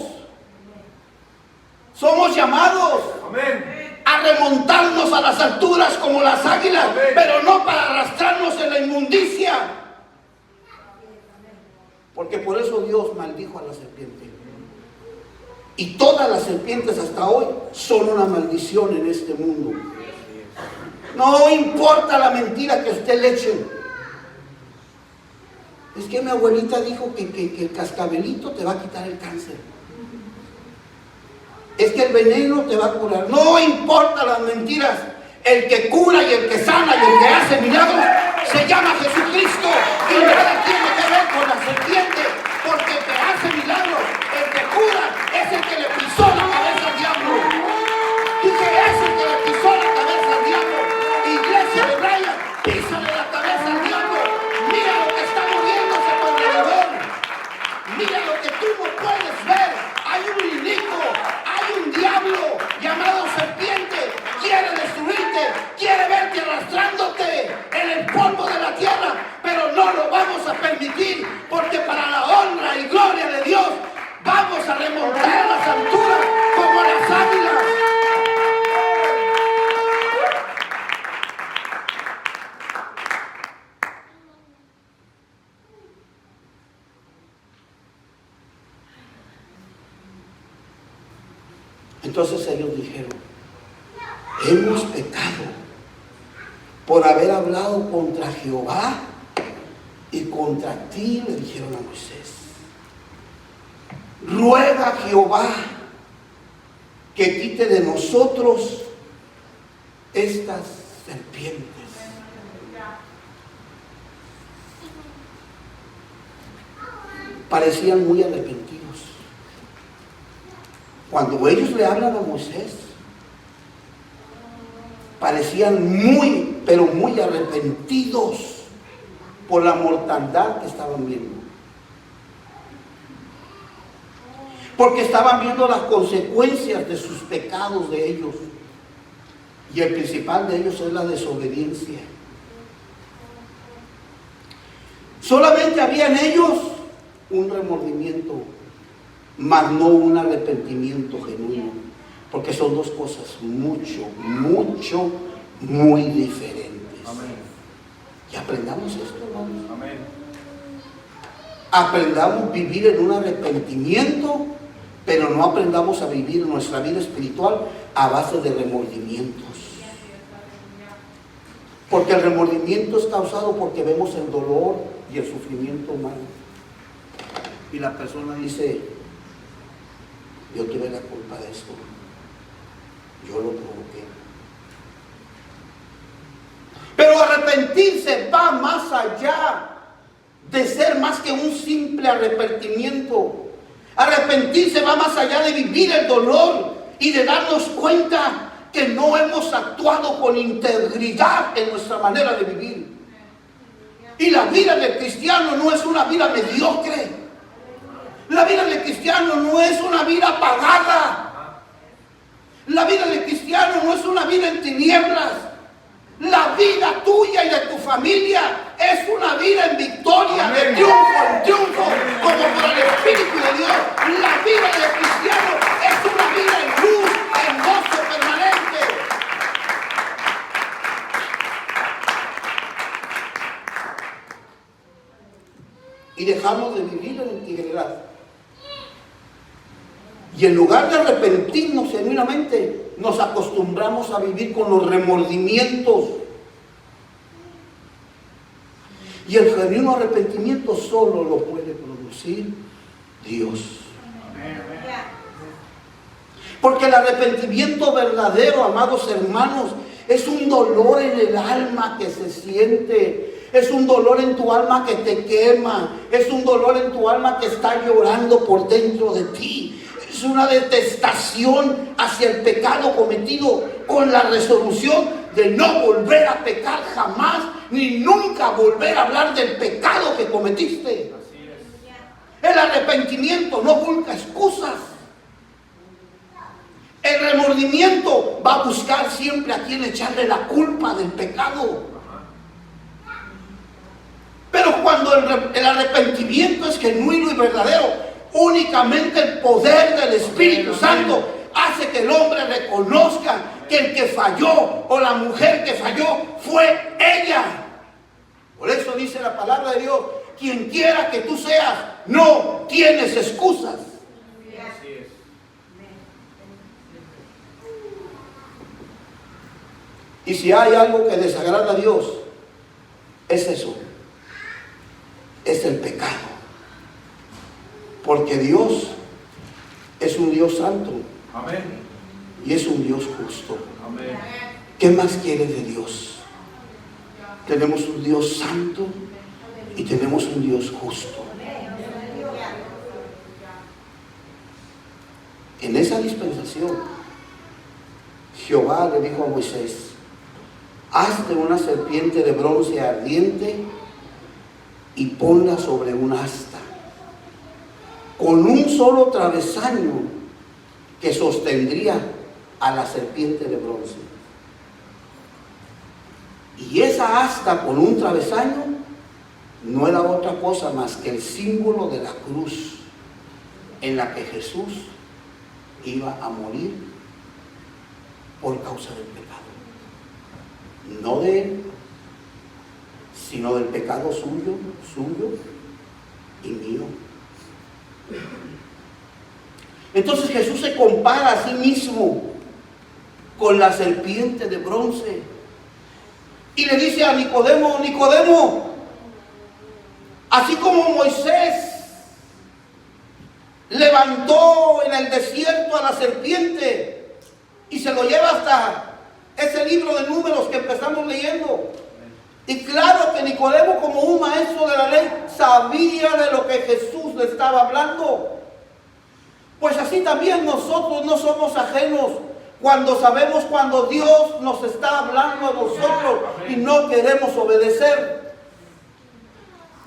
Somos llamados, amén, a remontarnos a las alturas como las águilas, amén, pero no para arrastrarnos en la inmundicia. Porque por eso Dios maldijo a la serpiente. Y todas las serpientes hasta hoy son una maldición en este mundo. No importa la mentira que usted le eche. Es que mi abuelita dijo que el cascabelito te va a quitar el cáncer. Es que el veneno te va a curar. No importa las mentiras. El que cura y el que sana y el que hace milagros se llama Jesucristo. Y nada tiene que ver con la serpiente. Porque el que hace milagros, el que cura, es el que le pisó la cabeza al diablo. ¿Y qué es el que le pisó la cabeza al diablo? Iglesia de Brian, písale la cabeza al diablo. Mira lo que está moviéndose a tu alrededor. Mira lo que tú no puedes ver. Hay un inico, hay un diablo llamado serpiente. Quiere destruirte, quiere verte arrastrándote en el polvo de la tierra. Pero no lo vamos a permitir, porque para la honra y gloria de Dios vamos a remontar a las alturas como las águilas. Entonces ellos dijeron, hemos pecado por haber hablado contra Jehová y contra ti, le dijeron a Moisés. Ruega a Jehová que quite de nosotros estas serpientes. Parecían muy arrepentidos. Cuando ellos le hablan a Moisés, parecían muy, pero muy arrepentidos por la mortandad que estaban viendo. Porque estaban viendo las consecuencias de sus pecados de ellos. Y el principal de ellos es la desobediencia. Solamente había en ellos un remordimiento, mas no un arrepentimiento genuino, porque son dos cosas muy diferentes. Amén. Y aprendamos esto, hermanos. Amén. Aprendamos a vivir en un arrepentimiento, pero no aprendamos a vivir nuestra vida espiritual a base de remordimientos. Porque el remordimiento es causado porque vemos el dolor y el sufrimiento humano. Y la persona dice, yo tuve la culpa de esto, yo lo provoqué. Pero arrepentirse va más allá de ser más que un simple arrepentimiento. Arrepentirse va más allá de vivir el dolor y de darnos cuenta que no hemos actuado con integridad en nuestra manera de vivir. Y la vida del cristiano no es una vida mediocre. La vida del cristiano no es una vida apagada. La vida del cristiano no es una vida en tinieblas. La vida tuya y de tu familia es una vida en victoria, amén, de triunfo en triunfo, amén, como por el Espíritu de Dios. La vida del cristiano es una vida en luz, en gozo permanente. Y dejamos de vivir en integridad. Y en lugar de arrepentirnos genuinamente, nos acostumbramos a vivir con los remordimientos. Y el genuino arrepentimiento solo lo puede producir Dios. Porque el arrepentimiento verdadero, amados hermanos, es un dolor en el alma que se siente. Es un dolor en tu alma que te quema. Es un dolor en tu alma que está llorando por dentro de ti. Es una detestación hacia el pecado cometido, con la resolución de no volver a pecar jamás, ni nunca volver a hablar del pecado que cometiste. El arrepentimiento no busca excusas. El remordimiento va a buscar siempre a quien echarle la culpa del pecado. Pero cuando el arrepentimiento es genuino y verdadero, únicamente el poder del Espíritu Santo hace que el hombre reconozca que el que falló o la mujer que falló fue ella. Por eso dice la palabra de Dios: quien quiera que tú seas, no tienes excusas. Y si hay algo que desagrada a Dios, es eso. Es el pecado. Porque Dios es un Dios santo. Amén. Y es un Dios justo. Amén. ¿Qué más quieres de Dios? Tenemos un Dios santo y tenemos un Dios justo. En esa dispensación, Jehová le dijo a Moisés: hazte una serpiente de bronce ardiente y ponla sobre un asta, con un solo travesaño que sostendría a la serpiente de bronce. Y esa asta con un travesaño no era otra cosa más que el símbolo de la cruz en la que Jesús iba a morir por causa del pecado. No de él, sino del pecado suyo y mío. Entonces Jesús se compara a sí mismo con la serpiente de bronce y le dice a Nicodemo: Nicodemo, así como Moisés levantó en el desierto a la serpiente y se lo lleva hasta ese libro de Números que empezamos leyendo, y claro que Nicodemo, como un maestro de la ley, sabía de lo que Jesús le estaba hablando. Pues así también nosotros no somos ajenos cuando sabemos cuando Dios nos está hablando a nosotros y no queremos obedecer.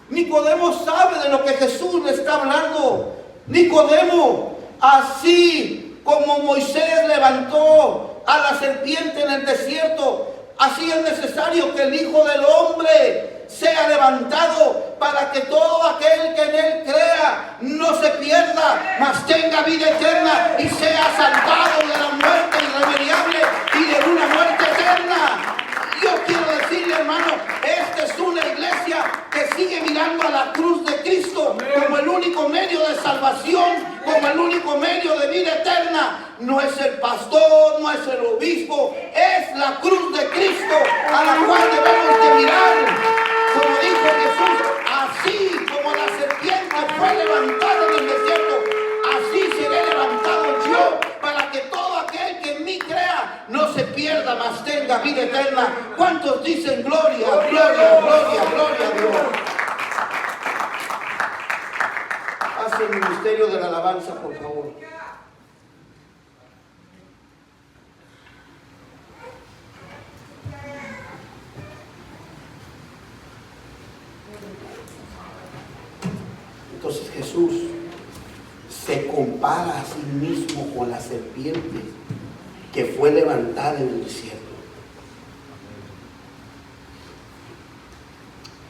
Nicodemo sabe de lo que Jesús le está hablando. Nicodemo, así como Moisés levantó a la serpiente en el desierto, así es necesario que el Hijo del Hombre sea levantado para que todo aquel que en él crea no se pierda, mas tenga vida eterna y sea salvado de la muerte irremediable y de una muerte eterna. Yo quiero decirle, hermano, esta es una iglesia que sigue mirando a la cruz de Cristo como el único medio de salvación, como el único medio de vida eterna. No es el pastor, no es el obispo, es la cruz de Cristo a la cual debemos de mirar. Como dijo Jesús, así como la serpiente fue levantada en el desierto, así seré levantado yo, para que todo aquel que en mí crea no se pierda, mas tenga vida eterna. ¿Cuántos dicen gloria, gloria, gloria, gloria a Dios? Haz el ministerio de la alabanza, por favor. Entonces Jesús se compara a sí mismo con la serpiente que fue levantada en el desierto.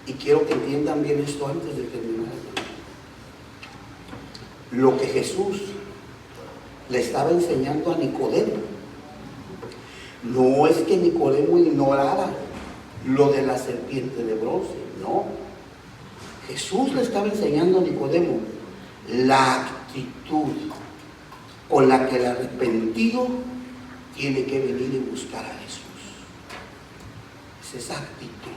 Y quiero que entiendan bien esto antes de terminar. Lo que Jesús le estaba enseñando a Nicodemo no es que Nicodemo ignorara lo de la serpiente de bronce, no. Jesús le estaba enseñando a Nicodemo la actitud con la que el arrepentido tiene que venir y buscar a Jesús. Es esa actitud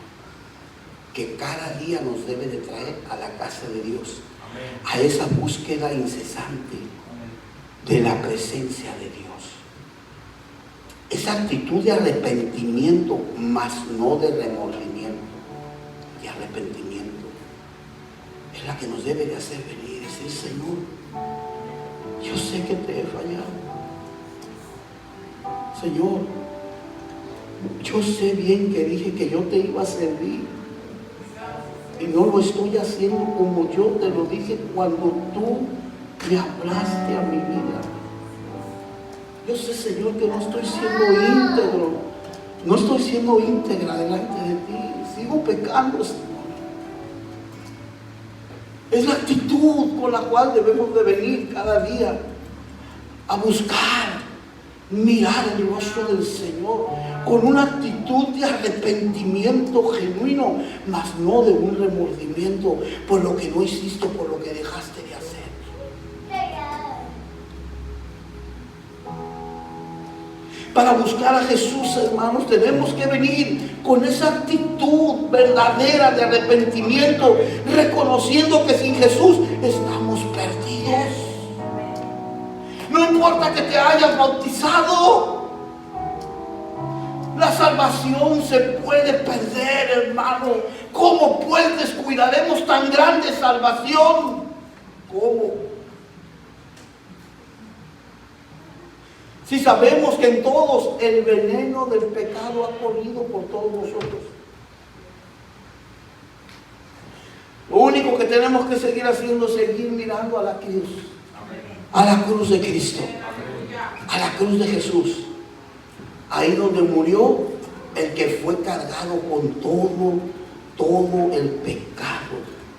que cada día nos debe de traer a la casa de Dios. a esa búsqueda incesante de la presencia de Dios. Esa actitud de arrepentimiento, mas no de remordimiento, de arrepentimiento, es la que nos debe de hacer venir y decir: Señor, yo sé que te he fallado. Señor, yo sé bien que dije que yo te iba a servir y no lo estoy haciendo como yo te lo dije cuando tú me hablaste a mi vida. Yo sé, Señor, que no estoy siendo íntegro, no estoy siendo íntegra delante de ti, sigo pecando, Señor. Es la actitud con la cual debemos de venir cada día a buscar, mirar el rostro del Señor con una actitud de arrepentimiento genuino, mas no de un remordimiento por lo que no hiciste, por lo que dejaste de hacer. Para buscar a Jesús, hermanos, tenemos que venir con esa actitud verdadera de arrepentimiento, reconociendo que sin Jesús estamos perdidos. No importa que te hayas bautizado, la salvación se puede perder, hermano. ¿Cómo pues descuidaremos tan grande salvación? ¿Cómo? Si sabemos que en todos el veneno del pecado ha corrido por todos nosotros. Lo único que tenemos que seguir haciendo es seguir mirando a la cruz. A la cruz de Cristo. A la cruz de Jesús. Ahí donde murió el que fue cargado con todo el pecado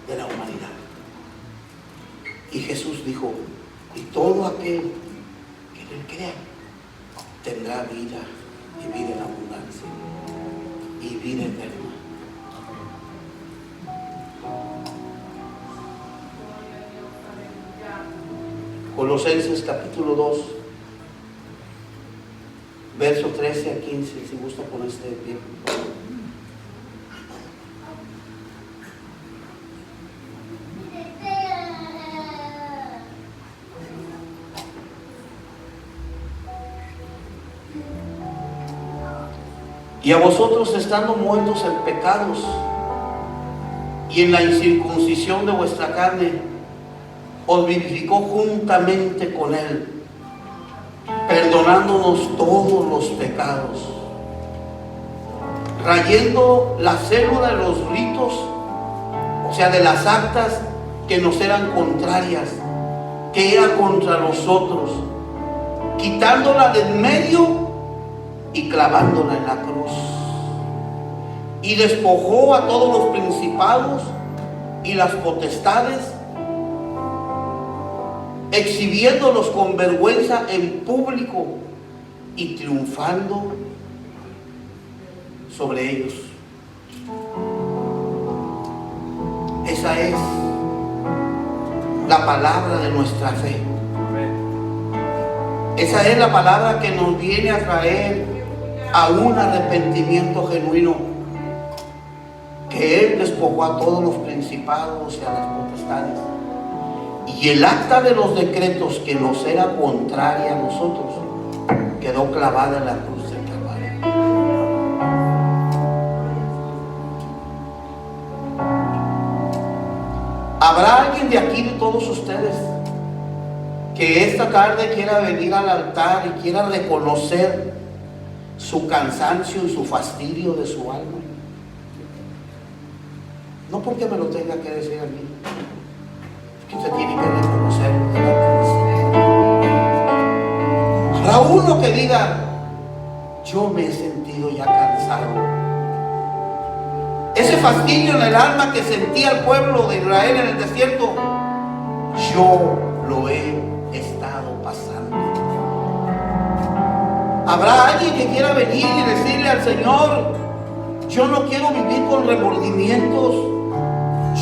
de la humanidad. Y Jesús dijo: y todo aquel que en él crea tendrá vida, y vida en abundancia, y vida eterna. Colosenses capítulo 2, verso 13 a 15, si gusta ponerse de pie, por favor. Y a vosotros, estando muertos en pecados y en la incircuncisión de vuestra carne, os vivificó juntamente con él, perdonándonos todos los pecados, rayendo la célula de los ritos, o sea, de las actas que nos eran contrarias, que era contra nosotros, quitándola del medio y clavándola en la cruz. Y despojó a todos los principados y las potestades, exhibiéndolos con vergüenza en público y triunfando sobre ellos. Esa es la palabra de nuestra fe. Esa es la palabra que nos viene a traer a un arrepentimiento genuino, que Él despojó a todos los principados y a las potestades, y el acta de los decretos que nos era contraria a nosotros quedó clavada en la cruz del Calvario. ¿Habrá alguien de aquí, de todos ustedes, que esta tarde quiera venir al altar y quiera reconocer su cansancio y su fastidio de su alma? No porque me lo tenga que decir a mí, es que usted tiene que reconocer delante del Señor. Habrá uno que diga: yo me he sentido ya cansado. Ese fastidio en el alma que sentía el pueblo de Israel en el desierto, yo lo he estado pasando. Habrá alguien que quiera venir y decirle al Señor: yo no quiero vivir con remordimientos,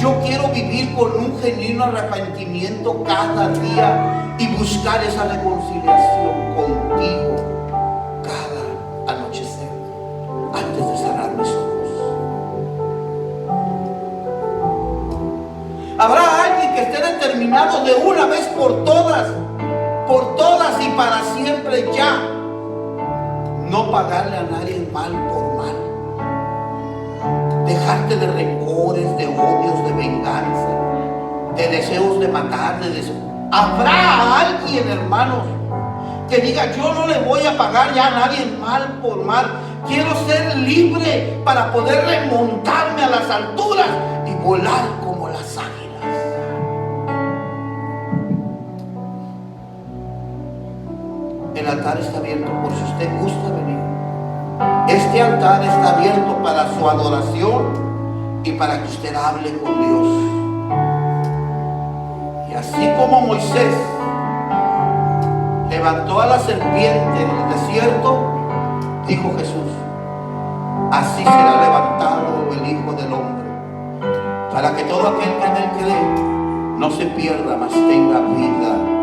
yo quiero vivir con un genuino arrepentimiento cada día y buscar esa reconciliación contigo cada anochecer antes de cerrar mis ojos. Habrá alguien que esté determinado determinado de una vez por todas y para siempre ya, no pagarle a nadie mal por mal, dejarte de rencores, de odios, de venganza, de deseos de matar, Habrá alguien, hermanos, que diga: yo no le voy a pagar ya a nadie mal por mal, quiero ser libre para poder remontarme a las alturas y volar como las águilas. El altar está abierto por si usted gusta venir. Este altar está abierto para su adoración y para que usted hable con Dios. Y así como Moisés levantó a la serpiente en el desierto, dijo Jesús: así será levantado el Hijo del Hombre, para que todo aquel que en él cree no se pierda, mas tenga vida